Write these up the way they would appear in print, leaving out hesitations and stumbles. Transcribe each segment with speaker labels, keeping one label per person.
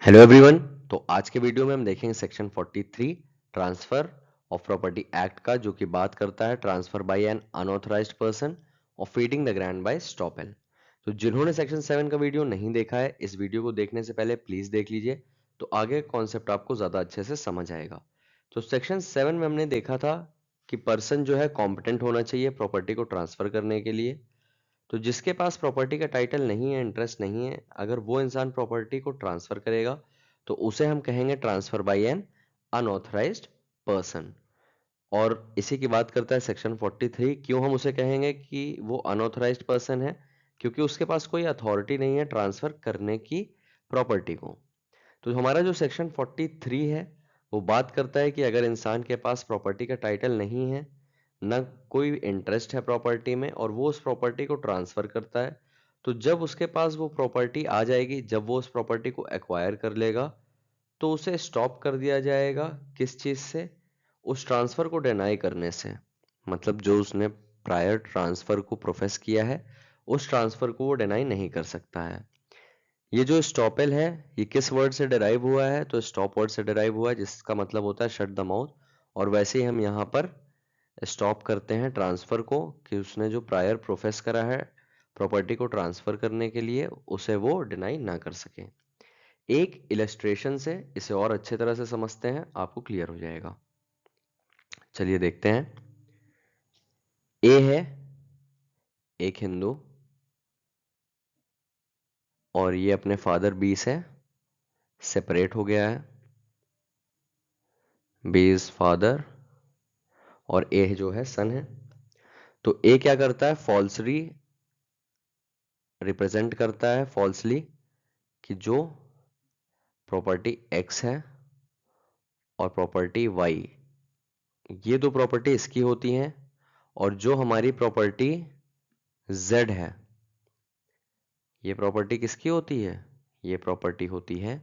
Speaker 1: Hello everyone. तो आज के वीडियो में हम देखेंगे section 43 transfer of property act का, जो कि बात करता है transfer by an unauthorised person और feeding the grant by estoppel. तो जिन्होंने सेक्शन 7 का वीडियो नहीं देखा है, इस वीडियो को देखने से पहले प्लीज देख लीजिए, तो आगे कॉन्सेप्ट आपको ज्यादा अच्छे से समझ आएगा। तो सेक्शन 7 में हमने देखा था कि पर्सन जो है कॉम्पिटेंट होना चाहिए प्रॉपर्टी को ट्रांसफर करने के लिए। तो जिसके पास प्रॉपर्टी का टाइटल नहीं है, इंटरेस्ट नहीं है, अगर वो इंसान प्रॉपर्टी को ट्रांसफर करेगा तो उसे हम कहेंगे transfer by an unauthorised person. और इसी की बात करता है सेक्शन 43। क्यों हम उसे कहेंगे कि वो अनऑथराइज्ड पर्सन है? क्योंकि उसके पास कोई अथॉरिटी नहीं है ट्रांसफर करने की प्रॉपर्टी को। तो हमारा जो सेक्शन 43 है वो बात करता है कि अगर इंसान के पास प्रॉपर्टी का टाइटल नहीं है, ना कोई इंटरेस्ट है प्रॉपर्टी में, और वो उस प्रॉपर्टी को ट्रांसफर करता है, तो जब उसके पास वो प्रॉपर्टी आ जाएगी, जब वो उस प्रॉपर्टी को एक्वायर कर लेगा, तो उसे स्टॉप कर दिया जाएगा। किस चीज से? उस ट्रांसफर को डिनाई करने से। मतलब जो उसने प्रायर ट्रांसफर को प्रोफेस किया है, उस ट्रांसफर को वो डिनाई नहीं कर सकता है। ये जो स्टॉपेल है, ये किस वर्ड से डिराइव हुआ है? तो स्टॉप वर्ड से डिराइव हुआ है, जिसका मतलब होता है शट द माउथ। और वैसे ही हम यहाँ पर स्टॉप करते हैं ट्रांसफर को, कि उसने जो प्रायर प्रोफेस करा है प्रॉपर्टी को ट्रांसफर करने के लिए, उसे वो डिनाई ना कर सके। एक इलस्ट्रेशन से इसे और अच्छे तरह से समझते हैं, आपको क्लियर हो जाएगा। चलिए देखते हैं। ए है एक हिंदू, और ये अपने फादर बी से सेपरेट हो गया है। बी इज फादर और ए जो है सन है। तो ए क्या करता है? फॉल्सली रिप्रेजेंट करता है, फॉल्सली, कि जो प्रॉपर्टी एक्स है और प्रॉपर्टी वाई, ये दो प्रॉपर्टी इसकी होती हैं, और जो हमारी प्रॉपर्टी जेड है, ये प्रॉपर्टी किसकी होती है? ये प्रॉपर्टी होती है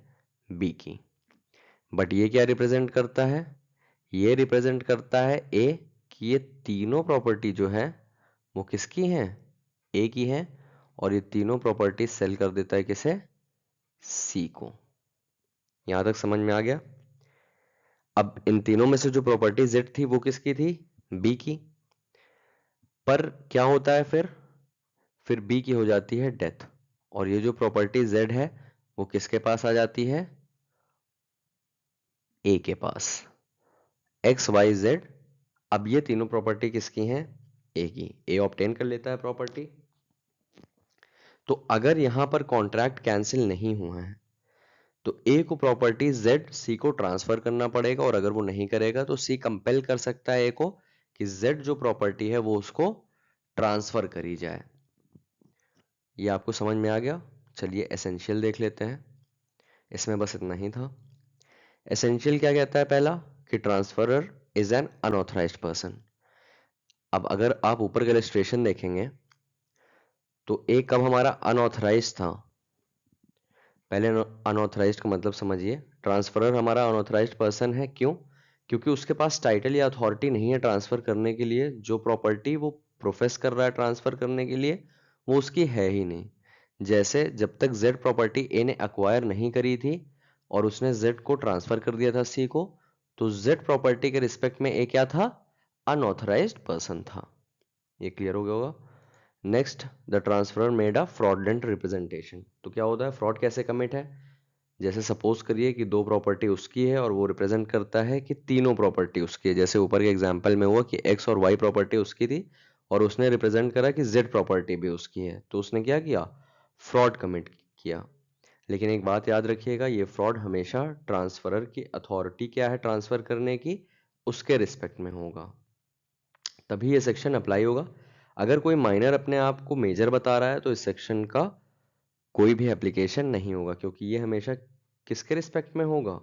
Speaker 1: बी की। बट ये क्या रिप्रेजेंट करता है? ये रिप्रेजेंट करता है ए, कि ये तीनों प्रॉपर्टी जो है वो किसकी हैं? ए की है। और ये तीनों प्रॉपर्टी सेल कर देता है किसे? सी को। यहां तक समझ में आ गया? अब इन तीनों में से जो प्रॉपर्टी जेड थी वो किसकी थी? बी की। पर क्या होता है फिर बी की हो जाती है डेथ, और ये जो प्रॉपर्टी जेड है वो किसके पास आ जाती है? ए के पास। X Y Z. अब ये तीनों प्रॉपर्टी किसकी हैं? ए की। ए ऑब्टेन कर लेता है प्रॉपर्टी। तो अगर यहां पर कॉन्ट्रैक्ट कैंसिल नहीं हुआ है, तो ए को प्रॉपर्टी जेड सी को ट्रांसफर करना पड़ेगा, और अगर वो नहीं करेगा तो सी कंपेल कर सकता है ए को कि जेड जो प्रॉपर्टी है वो उसको ट्रांसफर करी जाए। ये आपको समझ में आ गया? चलिए एसेंशियल देख लेते हैं। इसमें बस इतना ही था। एसेंशियल क्या कहता है? पहला, कि transferor is an unauthorised person. अब अगर आप ऊपर का इलस्ट्रेशन देखेंगे, तो ए कब हमारा अनऑथराइज्ड था? पहले अनऑथराइज्ड का मतलब समझिए। ट्रांसफरर हमारा अनऑथराइज्ड पर्सन है। क्यों? क्योंकि उसके पास टाइटल या अथॉरिटी नहीं है ट्रांसफर करने के लिए। जो प्रॉपर्टी वो प्रोफेस कर रहा है ट्रांसफर करने के लिए, वो उसकी है ही नहीं। जैसे जब तक जेड प्रॉपर्टी ए ने अक्वायर नहीं करी थी और उसने जेड को ट्रांसफर कर दिया था सी को, तो जेड प्रॉपर्टी के रिस्पेक्ट में ए क्या था? अनऑथराइज्ड पर्सन था। ये क्लियर हो गया होगा? Next, the transferor made a fraudulent representation. तो क्या होता है? फ्रॉड कैसे कमिट है? जैसे सपोज करिए कि दो प्रॉपर्टी उसकी है और वो रिप्रेजेंट करता है कि तीनों प्रॉपर्टी उसकी है। जैसे ऊपर के एग्जांपल में हुआ कि एक्स और वाई प्रॉपर्टी उसकी थी, और उसने रिप्रेजेंट करा कि जेड प्रॉपर्टी भी उसकी है। तो उसने क्या किया? फ्रॉड कमिट किया। लेकिन एक बात याद रखिएगा, ये फ्रॉड हमेशा ट्रांसफरर की अथॉरिटी क्या है ट्रांसफर करने की, उसके रिस्पेक्ट में होगा, तभी ये सेक्शन अप्लाई होगा। अगर कोई माइनर अपने आप को मेजर बता रहा है तो इस सेक्शन का कोई भी एप्लीकेशन नहीं होगा, क्योंकि ये हमेशा किसके रिस्पेक्ट में होगा?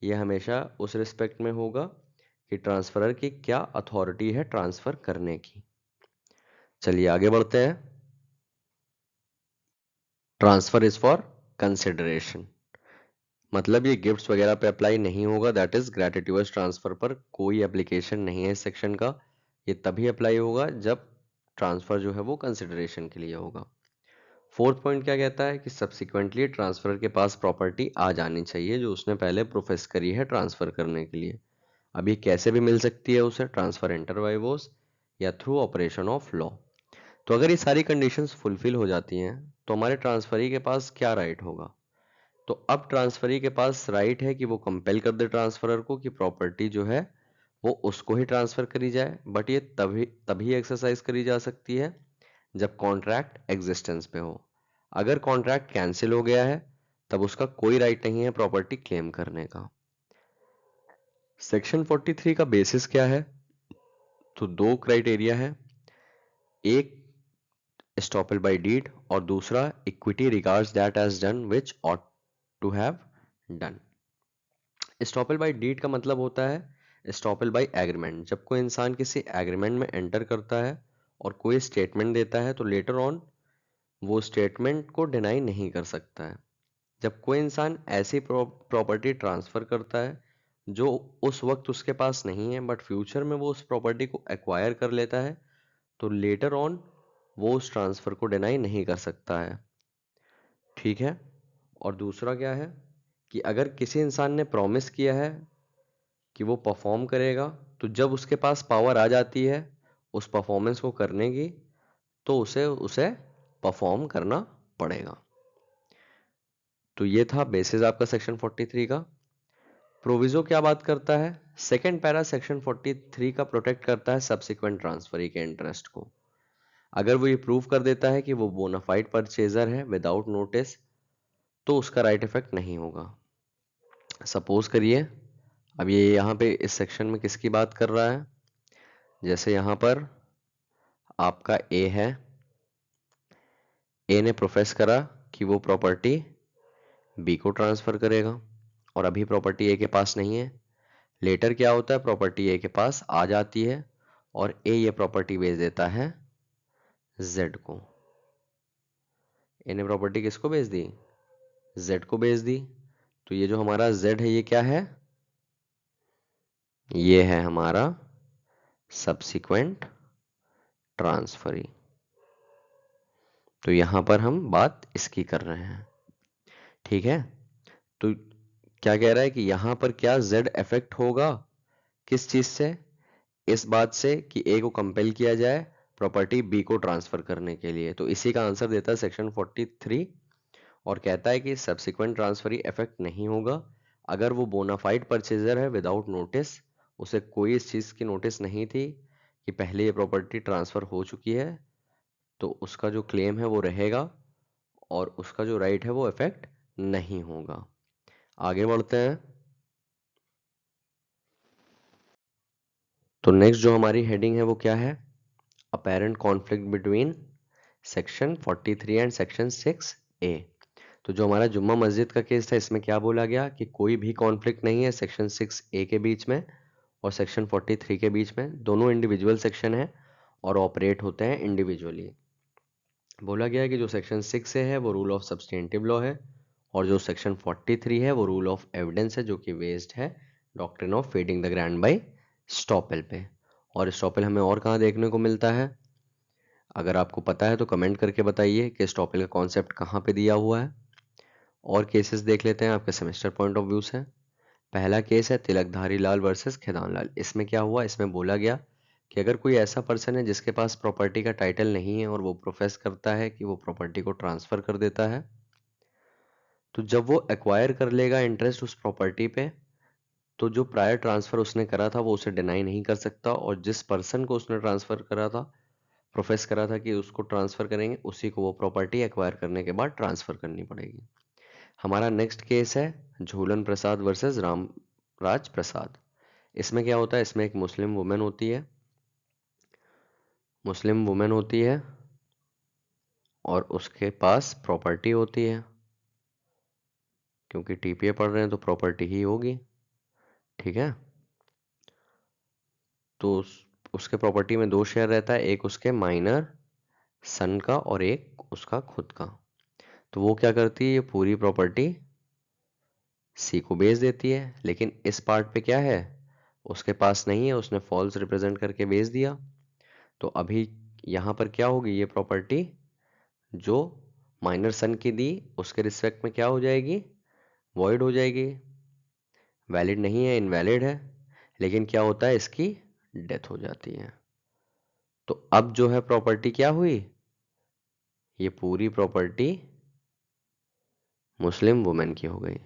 Speaker 1: ये हमेशा उस रिस्पेक्ट में होगा कि ट्रांसफरर की क्या अथॉरिटी है ट्रांसफर करने की। चलिए आगे बढ़ते हैं। ट्रांसफर इज फॉर कंसिडरेशन, मतलब ये गिफ्ट्स वगैरह पे अप्लाई नहीं होगा। दैट इज ग्रेटिट्यूअस ट्रांसफर पर कोई एप्लीकेशन नहीं है इस सेक्शन का। ये तभी अप्लाई होगा जब ट्रांसफर जो है वो कंसिडरेशन के लिए होगा। फोर्थ पॉइंट क्या कहता है कि सब्सिक्वेंटली ट्रांसफर के पास प्रॉपर्टी आ जानी चाहिए जो उसने पहले प्रोफेस करी है ट्रांसफर करने के लिए। अब ये कैसे भी मिल सकती है उसे, ट्रांसफर इंटर वाइवोस या थ्रू ऑपरेशन ऑफ लॉ। तो अगर ये सारी कंडीशंस फुलफिल हो जाती हैं तो हमारे ट्रांसफरी के पास क्या राइट होगा? तो अब ट्रांसफरी के पास राइट है कि वो कंपेल कर दे ट्रांसफरर को कि प्रॉपर्टी जो है वो उसको ही ट्रांसफर करी जाए, बट ये तभी तभी एक्सरसाइज करी जा सकती है जब कॉन्ट्रैक्ट एग्जिस्टेंस पे हो। अगर कॉन्ट्रैक्ट कैंसिल हो गया है तब उसका कोई राइट नहीं है प्रॉपर्टी क्लेम करने का। सेक्शन 43 का बेसिस क्या है? तो दो क्राइटेरिया है, एक estoppel by deed और दूसरा equity regards that as done which ought to have done। estoppel by deed का मतलब होता है estoppel by agreement। जब कोई इंसान किसी एग्रीमेंट में एंटर करता है और कोई स्टेटमेंट देता है तो लेटर ऑन वो स्टेटमेंट को डिनाई नहीं कर सकता है। जब कोई इंसान ऐसी प्रॉपर्टी ट्रांसफर करता है जो उस वक्त उसके पास नहीं है बट फ्यूचर में वो उस प्रॉपर्टी को एक्वायर कर लेता है तो लेटर ऑन वो उस ट्रांसफर को डिनाई नहीं कर सकता है। ठीक है। और दूसरा क्या है कि अगर किसी इंसान ने प्रॉमिस किया है कि वो परफॉर्म करेगा तो जब उसके पास पावर आ जाती है उस परफॉर्मेंस को करने की तो उसे उसे परफॉर्म करना पड़ेगा। तो ये था बेसिस आपका सेक्शन 43 का। प्रोविजो क्या बात करता है? सेकेंड पैरा सेक्शन 43 का प्रोटेक्ट करता है सब्सिक्वेंट ट्रांसफरी के इंटरेस्ट को। अगर वो ये प्रूव कर देता है कि वो बोनाफाइड परचेजर है विदाउट नोटिस तो उसका राइट इफेक्ट नहीं होगा। सपोज करिए अब ये यहाँ पे इस सेक्शन में किसकी बात कर रहा है? जैसे यहाँ पर आपका ए है, ए ने प्रोफेस करा कि वो प्रॉपर्टी बी को ट्रांसफर करेगा और अभी प्रॉपर्टी ए के पास नहीं है। लेटर क्या होता है, प्रॉपर्टी ए के पास आ जाती है और ए ये प्रॉपर्टी बेच देता है जेड को। ए ने प्रॉपर्टी किसको बेच दी? जेड को बेच दी। तो ये जो हमारा जेड है ये क्या है? ये है हमारा सब्सिक्वेंट ट्रांसफरी। तो यहां पर हम बात इसकी कर रहे हैं। ठीक है। तो क्या कह रहा है कि यहां पर क्या z इफेक्ट होगा किस चीज से? इस बात से कि a को कंपेल किया जाए प्रॉपर्टी b को ट्रांसफर करने के लिए। तो इसी का आंसर देता है सेक्शन 43 और कहता है कि सब्सिक्वेंट ट्रांसफरी इफेक्ट नहीं होगा अगर वो बोनाफाइड परचेजर है विदाउट नोटिस, उसे कोई इस चीज की नोटिस नहीं थी कि पहले ये प्रॉपर्टी ट्रांसफर हो चुकी है, तो उसका जो क्लेम है वो रहेगा और उसका जो राइट है वो इफेक्ट नहीं होगा। आगे बढ़ते हैं। तो नेक्स्ट जो हमारी हेडिंग है वो क्या है? Apparent conflict between section 43 and section 6A। तो जो हमारा जुम्मा मस्जिद का केस था इसमें क्या बोला गया कि कोई भी कॉन्फ्लिक्ट नहीं है सेक्शन 6A के बीच में और सेक्शन 43 के बीच में। दोनों इंडिविजुअल सेक्शन है और ऑपरेट होते हैं इंडिविजुअली। बोला गया है कि जो सेक्शन 6A है वो रूल ऑफ सब्सटेंटिव लॉ है और जो सेक्शन 43 है वो रूल ऑफ एविडेंस है जो कि बेस्ड है doctrine of feeding the grand bye estoppel पे। और स्टॉपेल हमें और कहाँ देखने को मिलता है? अगर आपको पता है तो कमेंट करके बताइए कि स्टॉपेल का कॉन्सेप्ट कहाँ पे दिया हुआ है। और केसेस देख लेते हैं आपके सेमेस्टर पॉइंट ऑफ व्यू से। पहला केस है तिलकधारी लाल वर्सेस खेदान लाल। इसमें क्या हुआ, इसमें बोला गया कि अगर कोई ऐसा पर्सन है जिसके पास प्रॉपर्टी का टाइटल नहीं है और वो प्रोफेस करता है कि वो प्रॉपर्टी को ट्रांसफर कर देता है, तो जब वो एक्वायर कर लेगा इंटरेस्ट उस प्रॉपर्टी पे तो जो प्रायर ट्रांसफर उसने करा था वो उसे डिनाई नहीं कर सकता और जिस पर्सन को उसने ट्रांसफर करा था, प्रोफेस करा था कि उसको ट्रांसफर करेंगे, उसी को वो प्रॉपर्टी एक्वायर करने के बाद ट्रांसफर करनी पड़ेगी। हमारा नेक्स्ट केस है झूलन प्रसाद वर्सेस रामराज प्रसाद। इसमें क्या होता है, इसमें एक मुस्लिम वुमेन होती है, और उसके पास प्रॉपर्टी होती है, क्योंकि टीपीए पढ़ रहे हैं तो प्रॉपर्टी ही होगी। ठीक है। तो उसके प्रॉपर्टी में दो शेयर रहता है, एक उसके माइनर सन का और एक उसका खुद का। तो वो क्या करती है, ये पूरी प्रॉपर्टी सी को बेच देती है, लेकिन इस पार्ट पे क्या है, उसके पास नहीं है, उसने फॉल्स रिप्रेजेंट करके बेच दिया। तो अभी यहाँ पर क्या होगी, ये प्रॉपर्टी जो माइनर सन की दी, उसके रिस्पेक्ट में क्या हो जाएगी, वॉइड हो जाएगी, वैलिड नहीं है, इनवैलिड है। लेकिन क्या होता है, इसकी डेथ हो जाती है। तो अब जो है प्रॉपर्टी क्या हुई, ये पूरी प्रॉपर्टी मुस्लिम वुमेन की हो गई।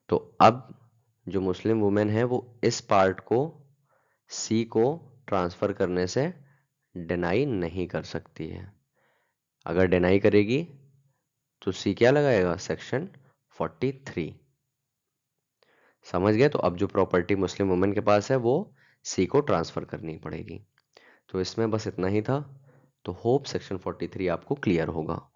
Speaker 1: तो अब जो मुस्लिम वुमेन है वो इस पार्ट को सी को ट्रांसफर करने से डिनाई नहीं कर सकती है। अगर डिनाई करेगी तो सी क्या लगाएगा, सेक्शन 43। समझ गए। तो अब जो प्रॉपर्टी मुस्लिम वुमेन के पास है वो सी को ट्रांसफर करनी पड़ेगी। तो इसमें बस इतना ही था। तो होप सेक्शन 43 आपको क्लियर होगा।